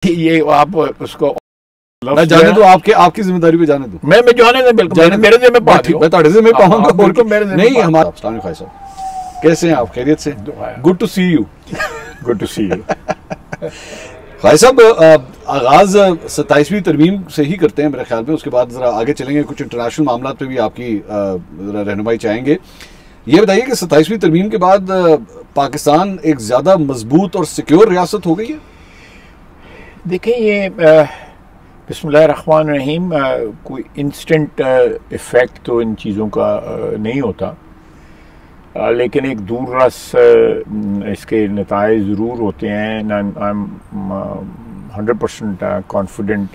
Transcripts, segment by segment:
ये आप उसको जाने दो, आपकी जिम्मेदारी पे जाने दो। मैं जाने दे, बिल्कुल मेरे ज़िम्मे पा दो। मैं ताड़े ज़िम्मे पाऊंगा, बिल्कुल मेरे ज़िम्मे। नहीं हमारा। अस्सलाम वालेकुम भाई साहब, कैसे हैं आप? खैरियत से? Good to see you. Good to see you भाई साहब, आगाज 27वीं तरमीम से ही करते हैं मेरे ख्याल में, उसके बाद जरा आगे चलेंगे, कुछ इंटरनेशनल मामला पे भी आपकी रहनुमाई चाहेंगे। ये बताइए कि 27वीं तरमीम के बाद पाकिस्तान एक ज़्यादा मजबूत और सिक्योर रियासत हो गई है? देखिए, ये बिस्मिल्लाहिर्रहमानिर्रहीम, कोई इंस्टेंट इफ़ेक्ट तो इन चीज़ों का नहीं होता, लेकिन एक दूर रस इसके नताइज ज़रूर होते हैं। आई एम 100% कॉन्फिडेंट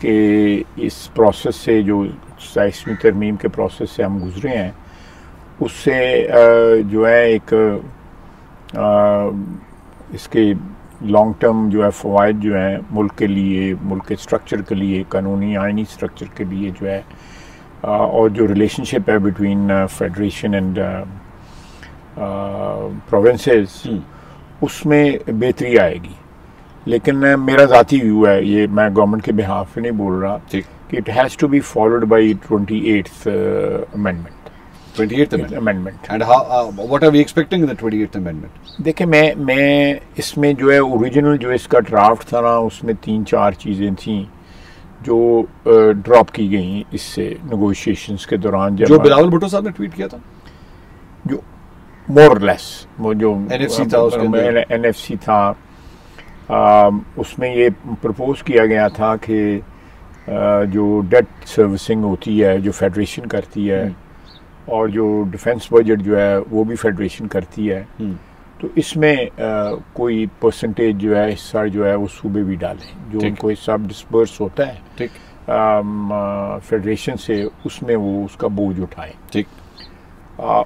कि इस प्रोसेस से, जो 27वीं तरमीम के प्रोसेस से हम गुजरे हैं, उससे जो है एक इसके लॉन्ग टर्म जो है फ़वाइद जो हैं मुल्क के लिए, मुल्क के स्ट्रक्चर के लिए, कानूनी आइनी स्ट्रक्चर के लिए जो है, और जो रिलेशनशिप है बिटवीन फेडरेशन एंड प्रोविंसेस, उसमें बेहतरी आएगी। लेकिन मेरा ज़ाती व्यू है, ये मैं गवर्नमेंट के बिहाफ पे नहीं बोल रहा, कि it has to be followed by 28th amendment. 28th amendment. And what are we expecting in the 28th amendment? देखिए, मैं इसमें जो है ओरिजिनल जो इसका ड्राफ्ट था ना, उसमें 3-4 चीज़ें थी जो ड्रॉप की गई इससे नेगोशिएशंस के दौरान। जो बिलावल भुट्टो साहब ने ट्वीट किया था, जो मोर और लेस वो जो NFC था, उसके NFC था, उसमें ये प्रपोज किया गया था कि जो डेट सर्विसिंग होती है, जो फेडरेशन करती है, और जो डिफेंस बजट जो है वो भी फेडरेशन करती है, तो इसमें कोई परसेंटेज जो है, हिस्सा जो है वो सूबे भी डालें, जो उनको हिस्सा डिस्पर्स होता है फेडरेशन से, उसमें वो उसका बोझ उठाए। ठीक,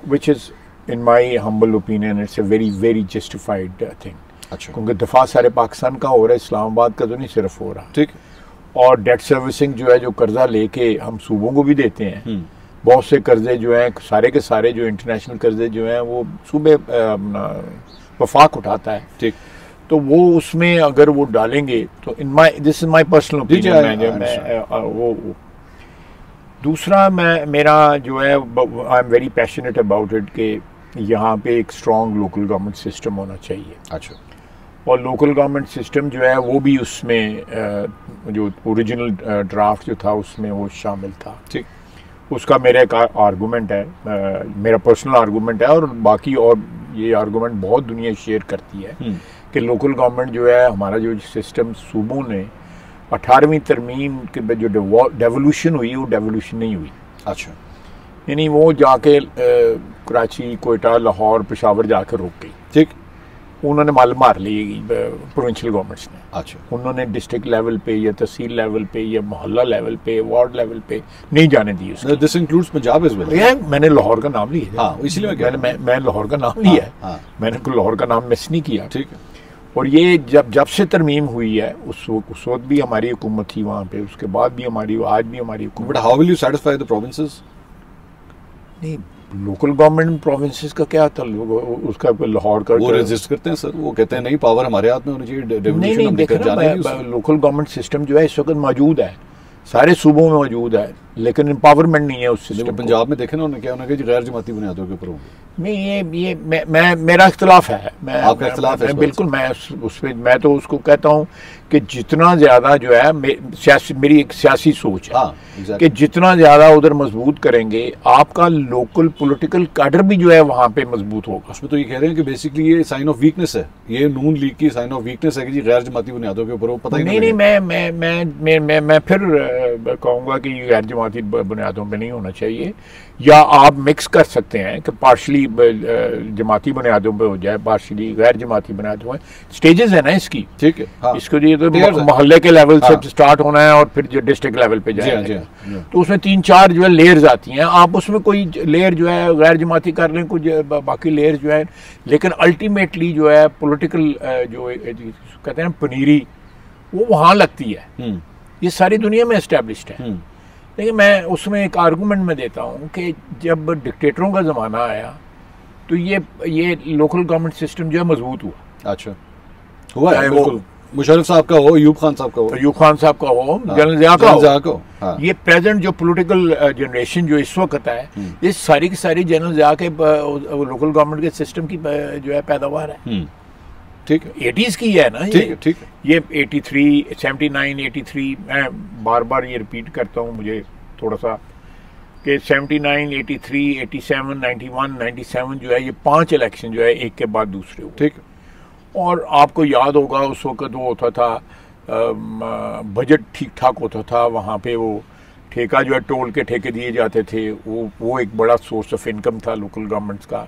which is in my humble opinion it's a very very justified thing. अच्छा, क्योंकि दफा सारे पाकिस्तान का हो रहा है, इस्लामाबाद का तो नहीं सिर्फ हो रहा। ठीक, और डेट सर्विसिंग जो है, जो कर्जा लेके हम सूबों को भी देते हैं, बहुत से कर्जे जो हैं, सारे के सारे जो इंटरनेशनल कर्जे जो हैं, वो सूबे वफाक उठाता है। ठीक, तो वो उसमें अगर वो डालेंगे तो this is my personal opinion. वो दूसरा, मेरा जो है, I am very passionate about it कि यहाँ पे एक स्ट्रॉन्ग लोकल गवर्नमेंट सिस्टम होना चाहिए। अच्छा, और लोकल गवर्नमेंट सिस्टम जो है वो भी उसमें जो ओरिजिनल ड्राफ्ट जो था उसमें वो शामिल था। ठीक, उसका मेरा एक आर्गूमेंट है, मेरा पर्सनल आर्गूमेंट है, और बाकी और ये आर्गूमेंट बहुत दुनिया शेयर करती है कि लोकल गवर्नमेंट जो है, हमारा जो सिस्टम सूबों ने 18वीं तरमीम के जो डेवोल्यूशन हुई, वो डेवोल्यूशन नहीं हुई। अच्छा, यानी वो जाके कराची, कोयटा, लाहौर, पेशावर जाके रुक गई। ठीक, उन्होंने माल मार ली प्रोविंशियल गवर्नमेंट्स ने। अच्छा, उन्होंने डिस्ट्रिक्ट लेवल पे या तहसील लेवल पे या मोहल्ला लेवल पे, वार्ड लेवल पे नहीं जाने दी उसको। This includes Punjab as well. मैंने लाहौर का नाम लिया, हाँ, इसलिए मैं लाहौर का नाम लिया है, मैंने लाहौर का नाम मिस नहीं किया। ठीक है। और ये जब से तरमीम हुई है, उस वक्त भी हमारी हुकूमत थी वहाँ पे, उसके बाद भी हमारी, आज भी हमारी हुकूमत। But how will you satisfy the provinces? नहीं, लोकल गवर्नमेंट प्रोविंसेस का क्या था, उसका लाहौर का वो रेजिस्ट करते हैं सर, वो कहते हैं नहीं, पावर हमारे हाथ में होनी चाहिए। नहीं, लोकल गवर्नमेंट सिस्टम जो है इस वक्त मौजूद है, सारे सूबों में मौजूद है, लेकिन एम्पावरमेंट नहीं है उस सिस्टम। पंजाब में देखे ना, उन्होंने क्या, उन्होंने गैर जमाती बुनियादों के ऊपर होंगे। नहीं, ये मेरा इख्तलाफ है। आपका इख्तलाफ है? बिल्कुल, मैं उसमें मैं तो उसको कहता हूँ कि जितना ज़्यादा जो है, मेरी एक सियासी सोच है कि जितना ज़्यादा उधर मजबूत करेंगे, आपका लोकल पॉलिटिकल कैडर भी जो है वहाँ पे मजबूत होगा। उसमें तो ये कह रहे हैं कि बेसिकली ये साइन ऑफ वीकनेस है, ये नून लीग की साइन ऑफ वीकनेस है कि जी गैर जमाती बुनियादों के ऊपर वो पता ही नहीं। मैं फिर कहूँगा कि गैर जमाती बुनियादों पर नहीं होना चाहिए, या आप मिक्स कर सकते हैं कि पार्शली जमाती बुनियादों पे हो जाए, पार्शली गैर जमाती बुनियादों पे। स्टेजेस है ना इसकी। ठीक है, हाँ। इसको ये तो मोहल्ले के लेवल से स्टार्ट होना है और फिर जो डिस्ट्रिक्ट लेवल पे जाए, तो उसमें 3-4 जो है लेयर्स आती हैं। आप उसमें कोई लेयर जो है गैर जमाती कर लें, कुछ बाकी लेयर्स जो है, लेकिन अल्टीमेटली जो है पॉलिटिकल जो कहते हैं पनीरी, वो वहाँ लगती है। ये सारी दुनिया में एस्टेब्लिश्ड है। लेकिन मैं उसमें एक आर्गूमेंट में देता हूँ कि जब डिक्टेटरों का ज़माना आया तो ये लोकल गवर्नमेंट सिस्टम जो है मजबूत हुआ। अच्छा, हुआ है, बिल्कुल। मुशर्रफ साहब का हो, अयूब खान साहब का हो, अयूब खान साहब का हो, जनरल ज़िया का हो, हाँ। ये प्रेजेंट जो पॉलिटिकल जनरेशन जो इस वक्त है, ये सारी की सारी जनरल ज़िया के लोकल गवर्नमेंट के सिस्टम की जो है पैदावार है। ठीक है, 80s की है ना, ठीक है, ठीक है। ये 83, 79, 83, मैं बार बार ये रिपीट करता हूँ, मुझे थोड़ा सा कि 79, 83, 87, 91, 97 जो है, ये 5 इलेक्शन जो है एक के बाद दूसरे हुए। ठीक है। और आपको याद होगा उस वक्त वो होता था, बजट ठीक ठाक होता था, वहाँ पे वो ठेका जो है, टोल के ठेके दिए जाते थे, वो एक बड़ा सोर्स ऑफ इनकम था लोकल गवर्नमेंट्स का।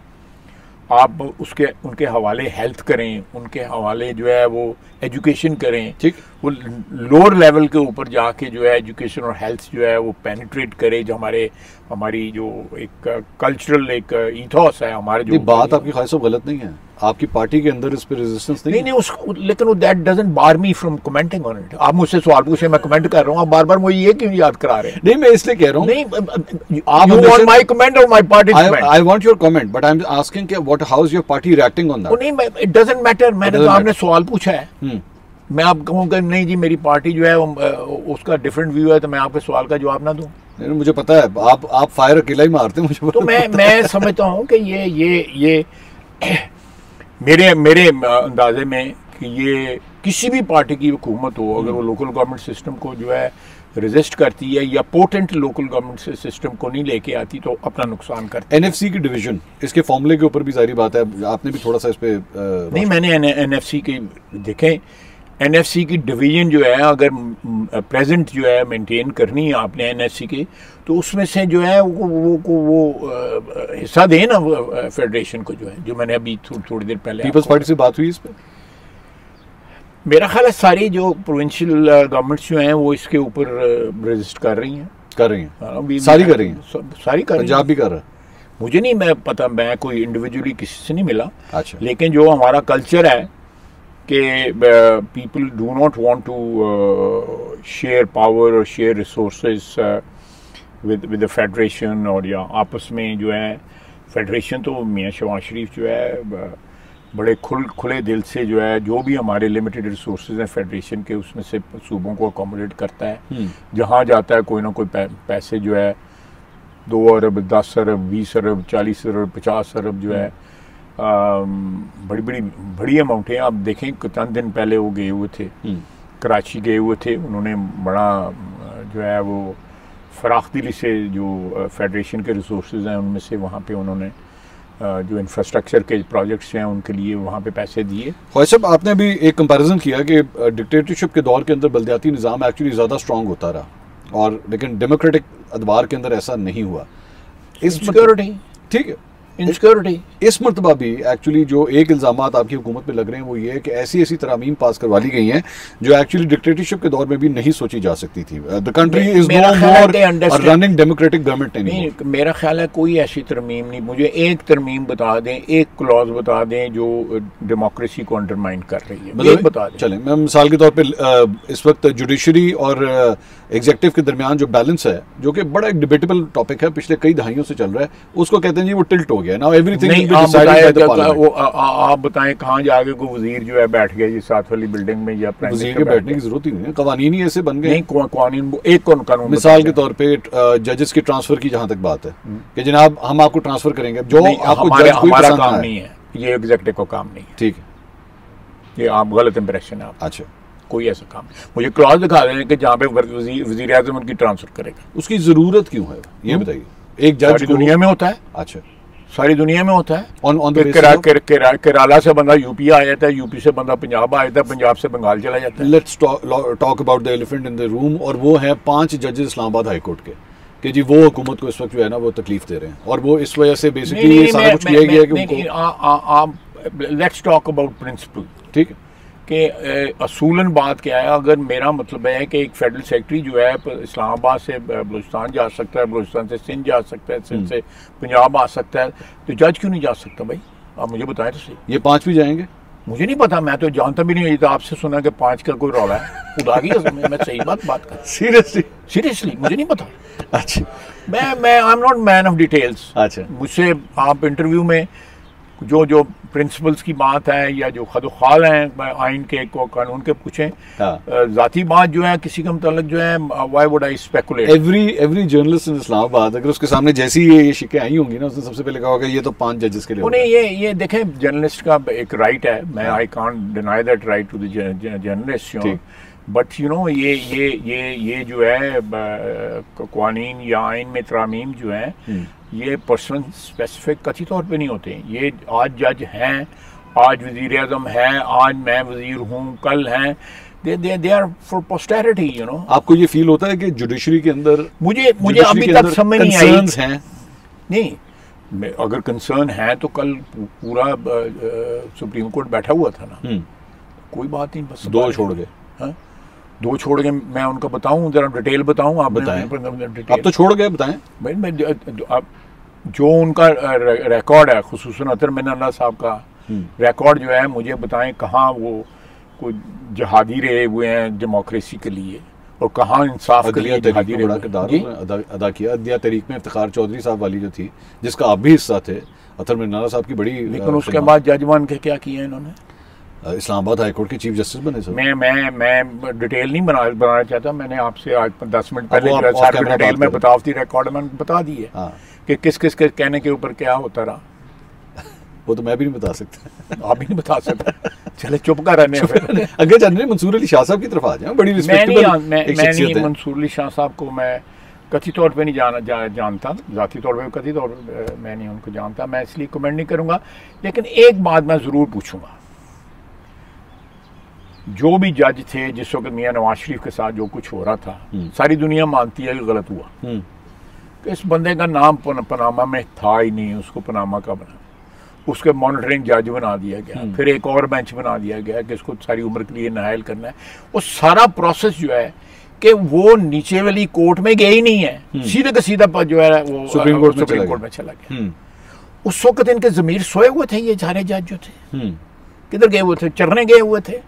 आप उसके उनके हवाले हेल्थ करें, उनके हवाले जो है वो एजुकेशन करें, ठीक, वो लोअर लेवल के ऊपर जाके जो है एजुकेशन और हेल्थ जो है वो पेनिट्रेट करे, जो हमारी जो एक कल्चरल एक ईथॉस है हमारे, जो बात आपकी ख्वाहिश गलत नहीं है, आपकी पार्टी के अंदर इस पे रेजिस्टेंस नहीं उसको, लेकिन that doesn't bar me from commenting on it. आप मुझसे सवाल पूछे, मैं कमेंट कर रहा हूँ, आप बार बार मुझे ये क्यों याद करा रहे हैं? नहीं, मैं इसलिए कह रहा हूँ, नहीं, आप वांट माय कमेंट और my party comment? I want your comment, but I am asking कि what, how is your party reacting on that? नहीं, इट डजंट मैटर, मैंने तो आपने सवाल पूछा है, मैं आप कहूँगा नहीं जी मेरी पार्टी जो है उसका डिफरेंट व्यू है, तो मैं आपके सवाल का जवाब ना दूं? नहीं, मुझे पता है आप फायर अकेला ही मारते हैं मुझे। तो मैं समझता हूँ कि ये मेरे अंदाजे में कि ये किसी भी पार्टी की हुकूमत हो, अगर वो लोकल गवर्नमेंट सिस्टम को जो है रेजिस्ट करती है या पोटेंट लोकल गवर्नमेंट सिस्टम को नहीं लेके आती, तो अपना नुकसान करती है। एनएफसी की डिवीजन, इसके फॉर्मूले के ऊपर भी जारी बात है, आपने भी थोड़ा सा इस पे नहीं, मैंने एनएफसी के देखें, एनएफसी की डिवीजन जो है अगर प्रेजेंट जो है मेंटेन करनी है आपने एनएफसी के, तो उसमें से जो है वो हिस्सा दें ना फेडरेशन को, जो है जो मैंने अभी थोड़ी देर पहले पीपल्स पार्टी से बात हुई इस पे। मेरा ख्याल है सारी जो प्रोविंशियल गवर्नमेंट्स जो हैं वो इसके ऊपर रजिस्ट कर रही हैं, सारी कर रही हैं, सारी कर, पंजाब भी कर रहा है, मुझे नहीं मैं पता, मैं कोई इंडिविजुअली किसी से नहीं मिला। अच्छा। लेकिन जो हमारा कल्चर है कि people do not want to share power और share resources with the federation, और या आपस में जो है फेडरेशन तो मियाँ शहबाज शरीफ जो है बड़े खुले दिल से जो है जो भी हमारे लिमिटेड रिसोर्सेज हैं फेडरेशन के, उसमें से सूबों को अकोमोडेट करता है। जहाँ जाता है कोई ना कोई पैसे जो है 2 अरब 10 अरब 20 अरब 40 अरब 50 अरब जो है बड़ी अमाउंट है। आप देखें चंद दिन पहले वो गए हुए थे, कराची गए हुए थे, उन्होंने बड़ा जो है वो फराख दिली से जो फेडरेशन के रिसोर्सेज हैं उनमें से वहाँ पे उन्होंने जो इंफ्रास्ट्रक्चर के प्रोजेक्ट्स हैं उनके लिए वहाँ पे पैसे दिए। ख्वाहिश साहब, आपने अभी एक कंपैरिजन किया कि डिक्टेटरशिप के दौर के अंदर बल्दियाती निज़ाम एक्चुअली ज़्यादा स्ट्रॉन्ग होता रहा, और लेकिन डेमोक्रेटिक अदवार के अंदर ऐसा नहीं हुआ। इनसिक्योरिटी, ठीक है, इनसिक्योरिटी इस मरतबा भी एक्चुअली जो एक इल्ज़ामात आपकी हुकूमत में लग रहे हैं वो ये है कि ऐसी तरामीम पास करवा ली गई हैं जो एक्चुअली डिक्टेटरशिप के दौर में भी नहीं सोची जा सकती थी। The country is no more running democratic government नहीं। मेरा ख्याल है कोई ऐसी तरमीम नहीं, मुझे एक तरमीम बता दें, एक क्लॉज बता दें जो डेमोक्रेसी को अंडरमाइन कर रही है, मतलब बता दें। चलें, मैं मिसाल के तौर पर इस वक्त जुडिशरी और एग्जीक्यूटिव के दरमियान जो बैलेंस है, जो कि बड़ा एक डिबेटेबल टॉपिक है, पिछले कई दहाइयों से चल रहा है, उसको कहते हैं जी वो टिल्ट हो गया। नाउ एवरीथिंग आप बताएं कहाँ जाके कोई वजीर जो है बैठ गया जी साथ वाली बिल्डिंग में, या वजीर के बैठने की जरूरत ही नहीं है, कवानीन ही ऐसे बन गए। कानून एक कानून, मिसाल के तौर पे जजेस की ट्रांसफर की जहां तक बात है कि जनाब हम आपको ट्रांसफर करेंगे, जो आपको हमारा काम नहीं है, ये एग्जीक्यूटिव का काम नहीं है, ठीक है, ये आप गलत इंप्रेशन है। अच्छा, कोई ऐसा काम, मुझे क्लॉज दिखा रहे हैं कि जहाँ पे वजीर आज़म उनकी ट्रांसफर करेगा। उसकी जरूरत क्यों है ये बताइए। एक जज दुनिया में होता है, अच्छा, सारी दुनिया में होता है। केरला से बंदा यूपी आ जाता है, यूपी से बंदा पंजाब आ जाता है, पंजाब से बंगाल चला जाता है। Let's talk about the elephant in the room, और वो है 5 जजेस इस्लामाबाद हाई कोर्ट के, कि जी वो हुकूमत को इस वक्त जो है ना वो तकलीफ दे रहे हैं, और वो इस वजह से बेसिकली ये सारा कुछ किया गया कि उनको। लेट्स टॉक अबाउट प्रिंसिपल, ठीक है, कि असूलन बात क्या है। अगर मेरा मतलब है कि एक फेडरल सेक्रेटरी जो है इस्लामाबाद से बलूचिस्तान जा सकता है, बलूचिस्तान से सिंध जा सकता है, सिंध से पंजाब आ सकता है, तो जज क्यों नहीं जा सकता भाई? आप मुझे बताएं तो सही। ये 5 भी जाएंगे? मुझे नहीं पता, मैं तो जानता भी नहीं, तो आपसे सुना कि 5 का कोई रौला है, खुदा की कसम मैं सही बात कर, सीरियसली मुझे नहीं पता। अच्छा, मैं I am not man of details. अच्छा, मुझसे आप इंटरव्यू में जो जो प्रिंसिपल्स की बात है या जो खदोखाल हैं आइन के को कानून के पूछें, जाती बात जो है किसी का मतलब जो है, why would I speculate. Every journalist इन इस्लामाबाद अगर उसके सामने जैसी ये शिकायतें आई होंगी ना, उसने सबसे पहले कहा होगा ये तो 5 जजेस के लिए। नहीं, ये देखें, जर्नलिस्ट का एक राइट है, मैं I can't deny that right to the journalist, but you know ये जो है कानून या आइन में तरामीम जो है ये पर्सन स्पेसिफिक कथित तौर पे नहीं होते। ये आज जज हैं, आज वज़ीर आज़म हैं, आज मैं वज़ीर हूँ, कल हैं, they are for posterity, you know. आपको ये फील होता है कि जुडिशरी के अंदर मुझे अभी तक समझ नहीं आई हैं? नहीं, अगर कंसर्न है तो कल पूरा सुप्रीम कोर्ट बैठा हुआ था ना, कोई बात नहीं, बस 2 छोड़ गए। हाँ, 2 छोड़ के मैं उनको बताऊं, जरा डिटेल बताऊं, आप बताएं। आप तो छोड़ गए, बताएं। मैं जो उनका रिकॉर्ड है, खुसूसन अतर मिनल्लाह साहब का रिकॉर्ड जो है, मुझे बताएं कहाँ वो कोई जहादी रहे हुए हैं डेमोक्रेसी के लिए और कहाँ इंसाफ के लिए जहादी बड़ा किरदार अदा किया। अदलिया तहरीक में इफ्तिखार चौधरी साहब वाली जो थी, जिसका आप भी हिस्सा थे, अतर मिनल्लाह साहब की बड़ी, लेकिन उसके बाद जज बन के क्या किया इन्होंने? इस्लामाबाद हाई कोर्ट के चीफ जस्टिस बने सर। मैं डिटेल नहीं बनाना चाहता, मैंने आपसे आज 10 मिनट पहले डिटेल में बतावती रिकॉर्ड में बता दी है कि किस किस के कहने के ऊपर क्या होता रहा। वो तो मैं भी नहीं बता सकता, आप भी नहीं बता सकते। चले चुप कर रहने फिर। अगर जानने मंसूर अली शाह साहब की तरफ आ जाए, बड़ी रिस्पेक्टेबल मैं मंसूर अली शाह साहब को मैं कथित तौर पे नहीं जानता, जाती तौर पे कथित तौर मैं नहीं उनको जानता, मैं इसलिए कमेंट नहीं करूँगा। लेकिन एक बात मैं ज़रूर पूछूंगा, जो भी जज थे जिस वक्त मियां नवाज शरीफ के साथ जो कुछ हो रहा था, सारी दुनिया मानती है कि गलत हुआ, कि इस बंदे का नाम पनामा में था ही नहीं, उसको पनामा का बना, उसके मॉनिटरिंग जज बना दिया गया, फिर एक और बेंच बना दिया गया कि इसको सारी उम्र के लिए नायल करना है। वो सारा प्रोसेस जो है कि वो नीचे वाली कोर्ट में गया ही नहीं है, सीधे का सीधा जो है वो सुप्रीम कोर्ट में चला गया। उस वक्त इनके ज़मीर सोए हुए थे, ये सारे जज जो थे किधर गए हुए थे? चरने गए हुए थे,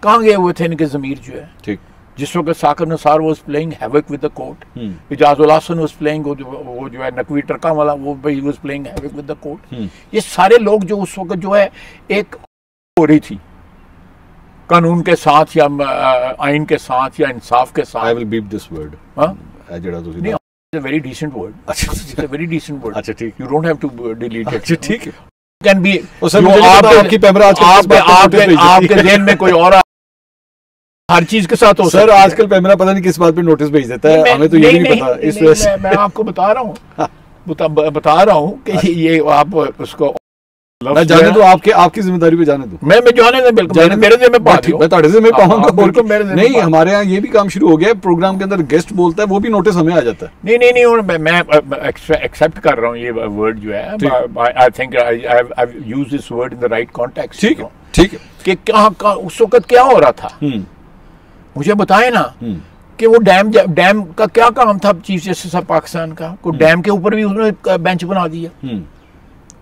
कहाँ गए हुए थे इनके ज़मीर जो है? ठीक, जिस वक्त Saqib Nisar was playing havoc with the court, Ijazul Hasan was playing, वो जो है नकवी टरका वाला, वो ही was playing havoc with the court. ये सारे लोग जो उस वक्त जो है एक हो रही थी कानून के साथ या आइन के साथ या इंसाफ के साथ। I will beep this word, हां जेड़ा तुसी नहीं, it's a very decent word. अच्छा, it's a very decent word. अच्छा ठीक, you don't have to delete it. अच्छा ठीक है, कैन बी आपकी पैमरा आपके ज़हन में कोई और हर चीज के साथ हो सर। आजकल पैमरा पता नहीं किस बात पे नोटिस भेज देता है, हमें तो ये नहीं पता। इस वजह से मैं आपको बता रहा हूँ कि ये आप उसको मैं जाने दो, आपकी जिम्मेदारी पे जाने दो। मैं जाने दे, बिल्कुल मेरे ज़िम्मे मैं तुम्हारे ज़िम्मे पाऊंगा। नहीं, हमारे यहाँ ये भी काम शुरू हो गया है, प्रोग्राम के अंदर गेस्ट बोलता है, वो भी नोटिस हमें आ जाता है। नहीं, मैं एक्सेप्ट कर रहा हूँ ये वर्ड जो है। I think I have used this word in the right context. ठीक है कि क्या उस वक्त क्या हो रहा था, मुझे बताए ना कि वो डैम का क्या काम था चीफ जस्टिस ऑफ पाकिस्तान का, को डैम के ऊपर भी उसने बेंच बना दिया।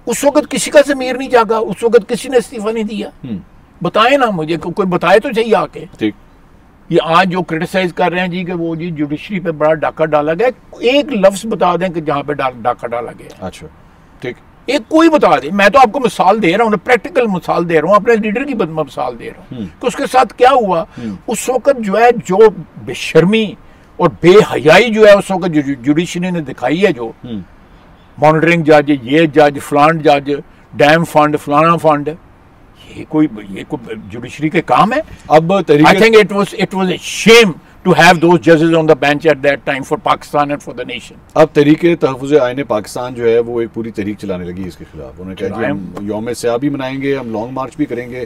उस वक्त किसी का ज़मीर नहीं जागा, उस वक्त किसी ने इस्तीफा नहीं दिया। बताए ना मुझे, कोई बताए तो चाहिए आके। ठीक, ये आज जो क्रिटिसाइज कर रहे हैं जी कि वो जी जुडिशरी पे बड़ा डाका डाला गया, एक लफ्ज बता दें कि जहाँ पे डाका डाला गया। अच्छा ठीक, एक कोई बता दे। मैं तो आपको मिसाल दे रहा हूँ, प्रैक्टिकल मिसाल दे रहा हूँ, अपने लीडर की मिसाल दे रहा हूँ कि उसके साथ क्या हुआ। उस वक्त जो है जो बेशर्मी और बेहयाई जो है उस वक्त जुडिशरी ने दिखाई है, जो मॉनिटरिंग जज, ये जज, फलान जज, डैम फंड, फलाना फंड, ये कोई जुडिशरी के काम है? अब I think it was a shame to have those judges on the bench at that time for Pakistan and for the nation. अब तहरीके तहफ़्फ़ुज़ आईन पाकिस्तान जो है वो एक पूरी तहरीक चलाने लगी इसके खिलाफ। उन्होंने कहा कि हम यौम स्याह भी मनाएंगे, हम लॉन्ग मार्च भी करेंगे,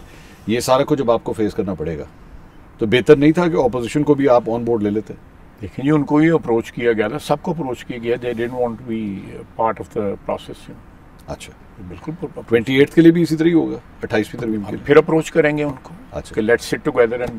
ये सारा कुछ अब आपको फेस करना पड़ेगा। तो बेहतर नहीं था कि ऑपोजिशन को भी आप ऑन बोर्ड ले लेते? लेकिन ये उनको ही अप्रोच किया गया था, सबको अप्रोच किया गया, they didn't want to be part of the process. अच्छा, बिल्कुल 28 के लिए भी इसी तरह ही होगा, 28वीं तरमीम के लिए फिर अप्रोच करेंगे उनको। अच्छा, लेट्स सिट टुगेदर एंड